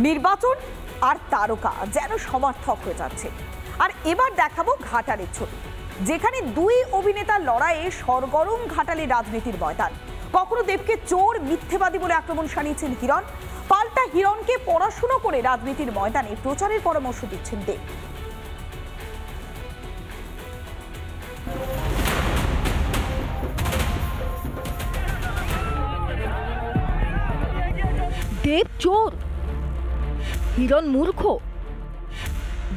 নির্বাচন আর তারকা যেন সমর্থক হয়ে যাচ্ছে। আর এবার দেখাবো ঘাটালের ছবি, যেখানে দুই অভিনেতার লড়াইয়ে সরগরম ঘাটালের রাজনীতির ময়দান। কখনো দেবকে চোর মিথ্যেবাদী বলে আক্রমণ শানিয়েছেন হিরণ, পাল্টা হিরণকে পড়াশুনো করে রাজনীতির ময়দানে প্রচারের পরামর্শ দিচ্ছেন দেব। দেব চোর, হিরণ মূর্খ,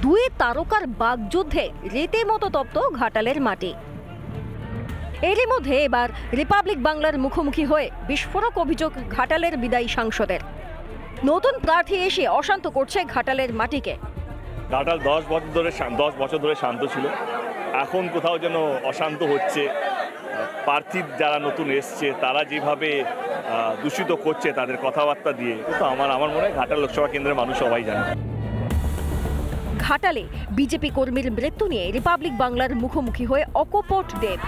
দুই তারকার বাগযুদ্ধে রীতিমতো তপ্ত ঘাটালের মাটি। এরই মধ্যে এবার রিপাবলিক বাংলার মুখোমুখি হয়ে বিস্ফোরক অভিযোগ ঘাটালের বিদায়ী সাংসদের। নতুন প্রার্থী এসে অশান্ত করছে ঘাটালের মাটিকে। ঘাটাল 10 বছর ধরে শান্ত ছিল, এখন কোথাও যেন অশান্ত হচ্ছে। প্রার্থী যারা নতুন এসছে তারা যেভাবে দূষিত করছে তাদের কথাবার্তা দিয়ে, তো আমার মনে হয় ঘাটাল লোকসভা কেন্দ্রের মানুষ সবাই জানে। ঘাটালে বিজেপি কর্মীর মৃত্যু নিয়ে রিপাবলিক বাংলার মুখোমুখি হয়ে অকপট দেব।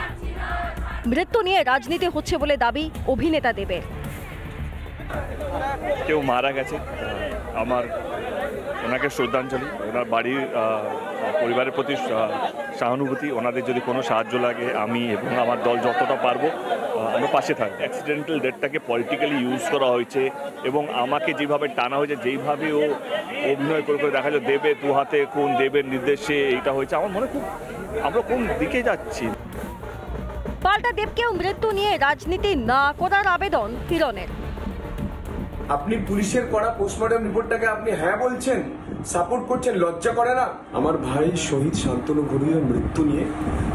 মৃত্যু নিয়ে রাজনীতি হচ্ছে বলে দাবি অভিনেতা দেবের। কেউ মারা গেছে, আমার ওনাকে শ্রদ্ধাঞ্জলি, ওনার বাড়ির পরিবারের প্রতি সহানুভূতি। ওনাদের যদি কোনো সাহায্য লাগে আমি এবং আমার দল যতটা পারবো আমরা পাশে থাকবো। অ্যাক্সিডেন্টাল ডেথটাকে পলিটিক্যালি ইউজ করা হয়েছে এবং আমাকে যেভাবে টানা হয়েছে, যেইভাবে ও অভিনয় করে দেখা যায় দেবের দু হাতে কোন দেবের নির্দেশে এইটা হয়েছে, আমার মনে খুব আমরা কোন দিকে যাচ্ছি। পাল্টা দেবকেও মৃত্যু নিয়ে রাজনীতি না করার আবেদন হিরণের। আপনি পুলিশের করা পোস্টমর্টম রিপোর্টটাকে আপনি হ্যাঁ বলছেন, সাপোর্ট করছেন, লজ্জা করে না? আমার ভাই শহীদ শান্তনু ঘড়িয়ার মৃত্যু নিয়ে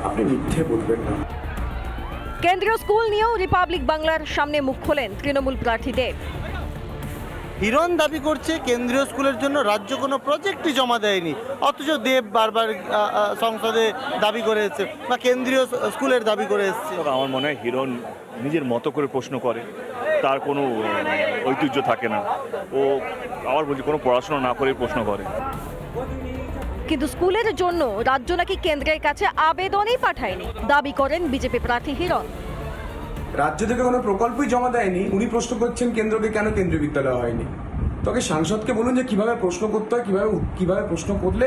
আপনি মিথ্যে বলবেন না। কেন্দ্রীয় স্কুল নিয়েও রিপাবলিক বাংলার সামনে মুখ খোলেন তৃণমূল প্রার্থী দেব। হিরণ দাবি করছে কেন্দ্রীয় স্কুলের জন্য রাজ্য কোনো প্রজেক্টই জমা দেয়নি, অথচ দেব বারবার সংসদে দাবি করে এসেছে বা কেন্দ্রীয় স্কুলের দাবি করে এসেছে। আমার মনে হয় হিরণ নিজের মতো করে প্রশ্ন করে, তার কোনো ঐতিহ্য থাকে না। ও আবার বলছি কোনো পড়াশোনা না করে প্রশ্ন করে। কিন্তু স্কুলের জন্য রাজ্য নাকি কেন্দ্রের কাছে আবেদনই পাঠায়নি দাবি করেন বিজেপি প্রার্থী হিরণ। রাজ্য থেকে কোনো প্রকল্পই জমা দেয়নি, উনি প্রশ্ন করছেন কেন্দ্রকে কেন কেন্দ্রীয় বিদ্যালয় হয়নি। তবে সাংসদকে বলুন যে কিভাবে প্রশ্ন করতে হয়, কিভাবে প্রশ্ন করলে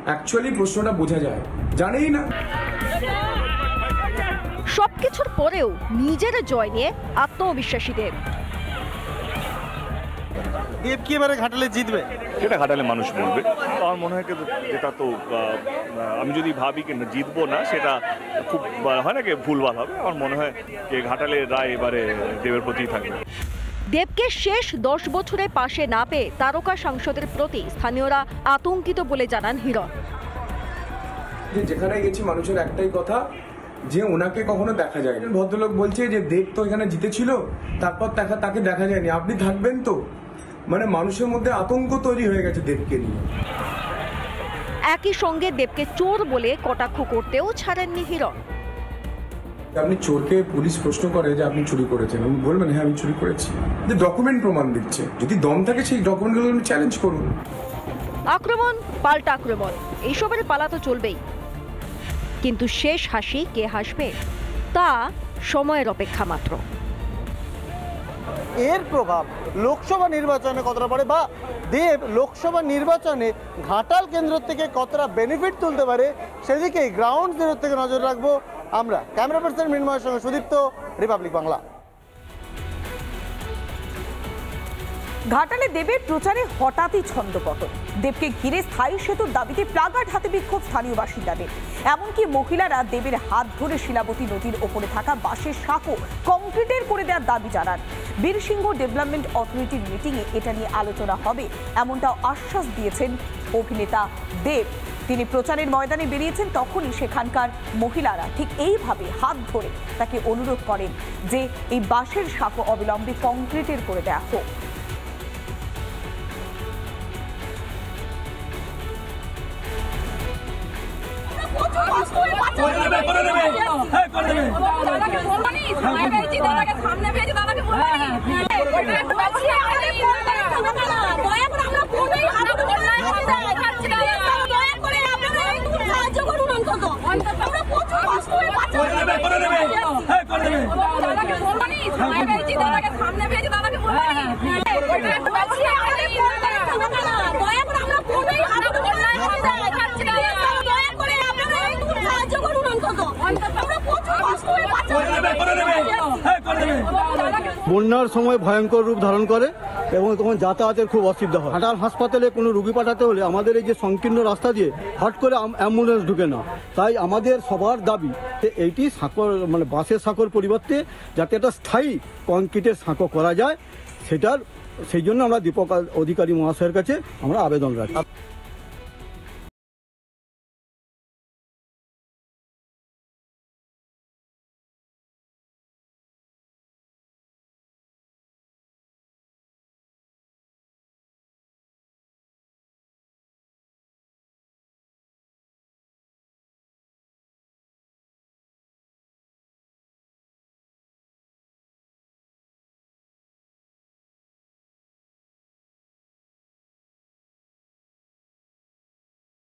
অ্যাকচুয়ালি প্রশ্নটা বোঝা যায়, জানেই না। সবকিছুর পরেও নিজের জয় নিয়ে আত্মবিশ্বাসী দেব। দেব কি এবারে ঘাটালে জিতবে সেটা ঘাটালে মানুষ বলবে। আমার মনে হয় যেটা তো আমি যদি ভাবি কিন্তু জিতবো না, সেটা খুব হয় না কি ভুলভাল হবে। আমার মনে হয় যে ঘাটালের রায় এবারে দেবের প্রতি থাকবে। দেবকে শেষ 10 বছরে পাশে না পেয়ে তারকা সাংসদের প্রতি স্থানীয়রা আতঙ্কিত বলে জানান হিরণ। যেখানে গেছি মানুষের একটাই কথা যে ওনাকে কখনো দেখা যায়নি। ভদ্রলোক বলছে যে দেব তো এখানে জিতেছিল, তারপর তাকে দেখা যায়নি, আপনি থাকবেন তো? মানে মানুষের মধ্যে আতঙ্ক তৈরি হয়ে গেছে দেবকে নিয়ে। একই সঙ্গে দেবকে চোর বলে কটাক্ষ করতেও ছাড়েননি হিরণ। আপনি চোরকে পুলিশ প্রশ্ন করে যে আপনি চুরি করেছেন, আপনি বলবেন হ্যাঁ আমি চুরি করেছি, যে ডকুমেন্ট প্রমাণ দিচ্ছে, যদি দম থাকে সেই ডকুমেন্টগুলো আপনি চ্যালেঞ্জ করুন। আক্রমণ পাল্টা আক্রমণ, এইসবের পালা তো চলবেই, কিন্তু শেষ হাসি কে হাসবে তা সময়ের অপেক্ষা মাত্র। এর প্রভাব লোকসভা নির্বাচনে কতটা পড়ে বা দেব লোকসভা নির্বাচনে ঘাটাল কেন্দ্র থেকে কতটা বেনিফিট তুলতে পারে সেদিকে গ্রাউন্ড জিরো থেকে নজর রাখবো আমরা। ক্যামেরা পার্সন মৃন্ময়ের সঙ্গে সুদীপ্ত, রিপাবলিক বাংলা। ঘাটালে দেবের প্রচারে হঠাৎই ছন্দপতন। দেবকে ঘিরে স্থায়ী সেতুর দাবিতে প্লাগার্ড হাতে বিক্ষোভ স্থানীয় বাসিন্দাদের। এমনকি মহিলারা দেবের হাত ধরে শিলাবতী নদীর ওপরে থাকা বাঁশের সাঁকো কংক্রিটের করে দেওয়ার দাবি জানান। বীরসিংহ ডেভেলপমেন্ট অথরিটির মিটিংয়ে এটা নিয়ে আলোচনা হবে এমনটাও আশ্বাস দিয়েছেন অভিনেতা দেব। তিনি প্রচারের ময়দানে বেরিয়েছেন, তখনই সেখানকার মহিলারা ঠিক এইভাবে হাত ধরে তাকে অনুরোধ করেন যে এই বাঁশের সাঁকো অবিলম্বে কংক্রিটের করে দেওয়া হোক। সামনে বন্যার সময় ভয়ঙ্কর রূপ ধারণ করে এবং তখন যাতায়াতের খুব অসুবিধা হয়। ঘাটাল হাসপাতালে কোনো রুগী পাঠাতে হলে আমাদের এই যে সংকীর্ণ রাস্তা দিয়ে হট করে অ্যাম্বুলেন্স ঢুকে না। তাই আমাদের সবার দাবি যে এইটি সাঁকো মানে বাঁশের সাঁকোর পরিবর্তে যাতে একটা স্থায়ী কংক্রিটের সাঁকো করা যায়, সেই জন্য আমরা দীপক অধিকারী মহাশয়ের কাছে আমরা আবেদন রাখি।